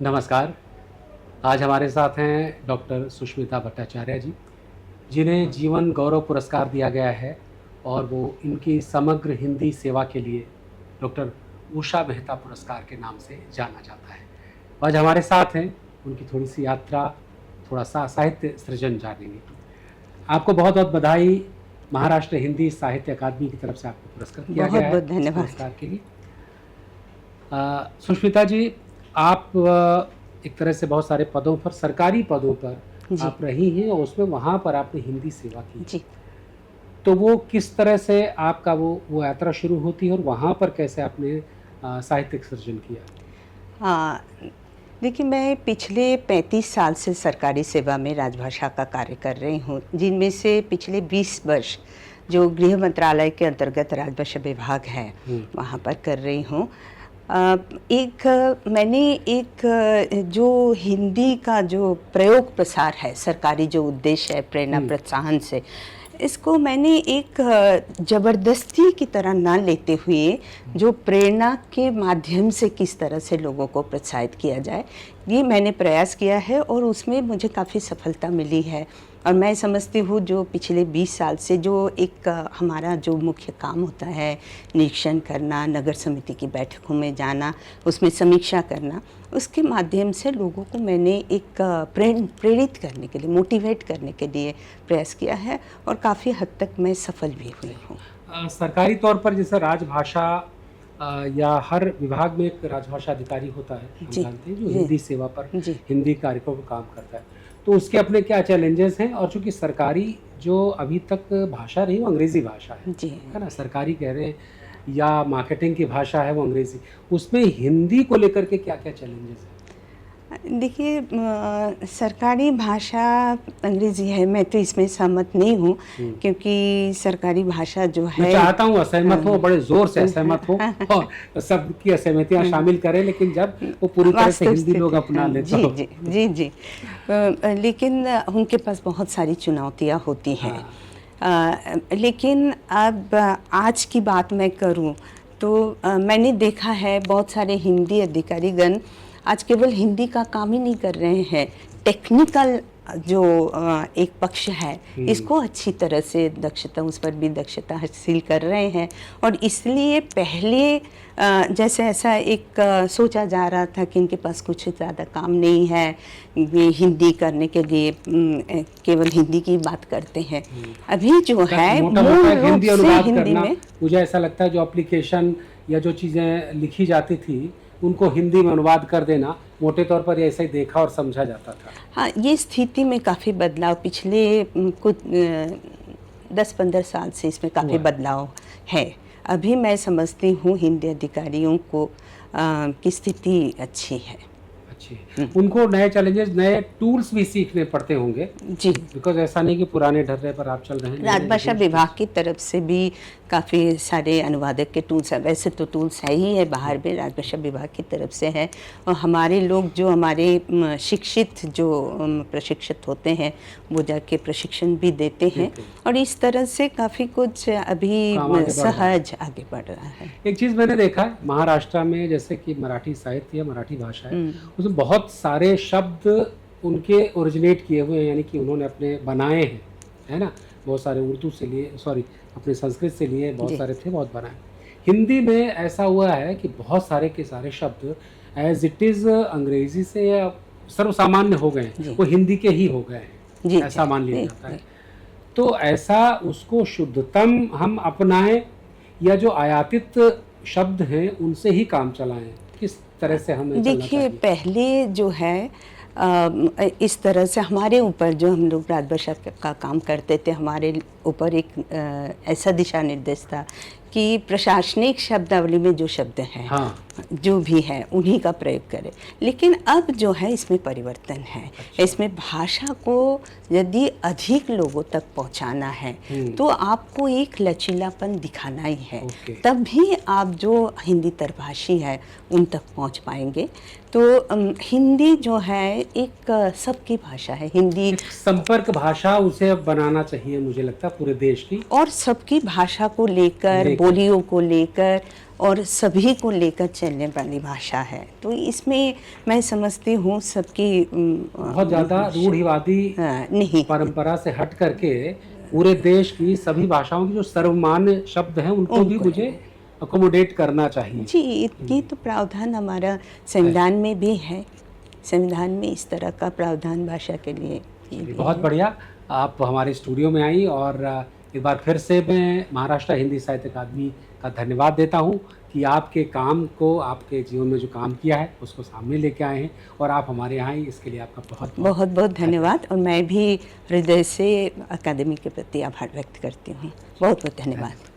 नमस्कार। आज हमारे साथ हैं डॉक्टर सुष्मिता भट्टाचार्य जी, जिन्हें जीवन गौरव पुरस्कार दिया गया है और वो इनकी समग्र हिंदी सेवा के लिए डॉक्टर उषा मेहता पुरस्कार के नाम से जाना जाता है। आज हमारे साथ हैं, उनकी थोड़ी-सी यात्रा, थोड़ा-सा साहित्य सृजन जानेंगे। आपको बहुत-बहुत बधाई। महाराष्ट्र हिंदी साहित्य अकादमी की तरफ से आपको पुरस्कृत किया गया है बहुत-बहुत इस धन्यवाद। पुरस्कार के लिए। सुष्मिता जी, आप एक तरह से बहुत सारे पदों पर, सरकारी पदों पर जी, आप रही हैं और उसमें वहाँ पर आपने हिंदी सेवा की। जी। तो वो किस तरह से आपका वो यात्रा शुरू होती है और वहाँ पर कैसे आपने साहित्यिक सृजन किया? हाँ, देखिए मैं पिछले 35 साल से सरकारी सेवा में राजभाषा का कार्य कर रही हूँ, जिनमें से पिछले 20 वर्ष जो गृह मंत्रालय के अंतर्गत राजभाषा विभाग है, वहाँ पर कर रही हूँ। मैंने जो हिंदी का जो प्रयोग प्रसार है, सरकारी जो उद्देश्य है प्रेरणा प्रोत्साहन से, इसको मैंने एक ज़बरदस्ती की तरह ना लेते हुए जो प्रेरणा के माध्यम से किस तरह से लोगों को प्रोत्साहित किया जाए, ये मैंने प्रयास किया है और उसमें मुझे काफ़ी सफलता मिली है। और मैं समझती हूँ जो पिछले 20 साल से जो एक हमारा जो मुख्य काम होता है, निरीक्षण करना, नगर समिति की बैठकों में जाना, उसमें समीक्षा करना, उसके माध्यम से लोगों को मैंने एक प्रेरित करने के लिए, मोटिवेट करने के लिए प्रयास किया है और काफ़ी हद तक मैं सफल भी हुई हूँ। सरकारी तौर पर जैसे राजभाषा या हर विभाग में एक राजभाषा अधिकारी होता है, हम जी, जानते हैं, जो जी, हिंदी सेवा पर, जी। हिंदी कार्यक्रम पर काम करता है। तो उसके अपने क्या चैलेंजेस हैं? और चूँकि सरकारी जो अभी तक भाषा रही वो अंग्रेज़ी भाषा जी। है ना? सरकारी कह रहे हैं या मार्केटिंग की भाषा है वो अंग्रेज़ी। उसमें हिंदी को लेकर के क्या-क्या चैलेंजेस हैं? देखिए सरकारी भाषा अंग्रेज़ी है, मैं तो इसमें सहमत नहीं हूँ, क्योंकि सरकारी भाषा जो मैं है चाहता हूँ असहमत हो, बड़े ज़ोर से असहमत हो और सबकी असहमतियाँ शामिल करें, लेकिन जब वो पूरी तरह से वास्तव हिंदी लोग स्थिति अपना हाँ, लें जी, तो जी, जी, जी। लेकिन उनके पास बहुत सारी चुनौतियाँ होती हैं। लेकिन अब आज की बात मैं करूँ तो मैंने देखा है बहुत सारे हिंदी अधिकारीगण आज केवल हिंदी का काम ही नहीं कर रहे हैं, टेक्निकल जो एक पक्ष है इसको अच्छी तरह से दक्षता, उस पर भी दक्षता हासिल कर रहे हैं। और इसलिए पहले जैसे ऐसा एक सोचा जा रहा था कि इनके पास कुछ ज़्यादा काम नहीं है, ये हिंदी करने के लिए केवल हिंदी की बात करते हैं। अभी जो है मूल रूप हिंदी से अनुवाद हिंदी करना, में मुझे ऐसा लगता है जो एप्लीकेशन या जो चीज़ें लिखी जाती थी उनको हिंदी में अनुवाद कर देना, मोटे तौर पर ये ऐसा ही देखा और समझा जाता था। हाँ, ये स्थिति में काफ़ी बदलाव पिछले कुछ 10-15 साल से इसमें काफ़ी बदलाव है। अभी मैं समझती हूँ हिंदी अधिकारियों को की स्थिति अच्छी है। अच्छी, उनको नए चैलेंजेस, नए टूल्स भी सीखने पड़ते होंगे, जी, बिकॉज़ ऐसा नहीं कि पुराने ढर्रे पर आप चल रहे हैं। राजभाषा विभाग की तरफ से भी काफ़ी सारे अनुवादक के टूल्स हैं। वैसे तो टूल्स है ही है, बाहर भी राजभाषा विभाग की तरफ से है। और हमारे लोग जो हमारे शिक्षित जो प्रशिक्षित होते हैं वो जाके प्रशिक्षण भी देते हैं और इस तरह से काफ़ी कुछ अभी सहज आगे बढ़ रहा है। एक चीज़ मैंने देखा है महाराष्ट्र में, जैसे कि मराठी साहित्य या मराठी भाषा है, उसमें बहुत सारे शब्द उनके ओरिजिनेट किए हुए हैं, यानी कि उन्होंने अपने बनाए हैं, है ना? बहुत सारे उर्दू से लिए, सॉरी अपने संस्कृत से लिए, बहुत सारे थे, बहुत बनाए। हिंदी में ऐसा हुआ है कि बहुत सारे के सारे शब्द एज इट इज़ अंग्रेज़ी से या सर्वसामान्य हो गए हैं, वो हिंदी के ही हो गए हैं, ऐसा मान लिया जाता है। तो ऐसा उसको शुद्धतम हम अपनाएं या जो आयातित शब्द हैं उनसे ही काम चलाएं, किस तरह से हमें चलना चाहिए? देखिए पहले जो है इस तरह से हमारे ऊपर जो हम लोग राजभाषा का काम करते थे, हमारे ऊपर एक ऐसा दिशा निर्देश था कि प्रशासनिक शब्दावली में जो शब्द हैं जो भी है उन्हीं का प्रयोग करें। लेकिन अब जो है इसमें परिवर्तन है। इसमें भाषा को यदि अधिक लोगों तक पहुंचाना है तो आपको एक लचीलापन दिखाना ही है, तब भी आप जो हिंदी तरभाषी है उन तक पहुंच पाएंगे। तो हिंदी जो है एक सबकी भाषा है, हिंदी संपर्क भाषा उसे बनाना चाहिए, मुझे लगता है पूरे देश की, और सबकी भाषा को लेकर, बोलियों को लेकर और सभी को लेकर चलने वाली भाषा है। तो इसमें मैं समझती हूँ सबकी बहुत ज़्यादा रूढ़िवादी नहीं परंपरा से हट करके पूरे देश की सभी भाषाओं की जो सर्वमान्य शब्द हैं उनको भी मुझे अकोमोडेट करना चाहिए। जी, ये तो प्रावधान हमारा संविधान में भी है। संविधान में इस तरह का प्रावधान भाषा के लिए बहुत बढ़िया, आप हमारे स्टूडियो में आई और एक बार फिर से मैं महाराष्ट्र हिंदी साहित्य अकादमी का धन्यवाद देता हूँ कि आपके काम को, आपके जीवन में जो काम किया है उसको सामने लेके आए हैं और आप हमारे यहाँ आई, इसके लिए आपका बहुत बहुत बहुत धन्यवाद। और मैं भी हृदय से अकादमी के प्रति आभार व्यक्त करती हूँ। बहुत बहुत धन्यवाद।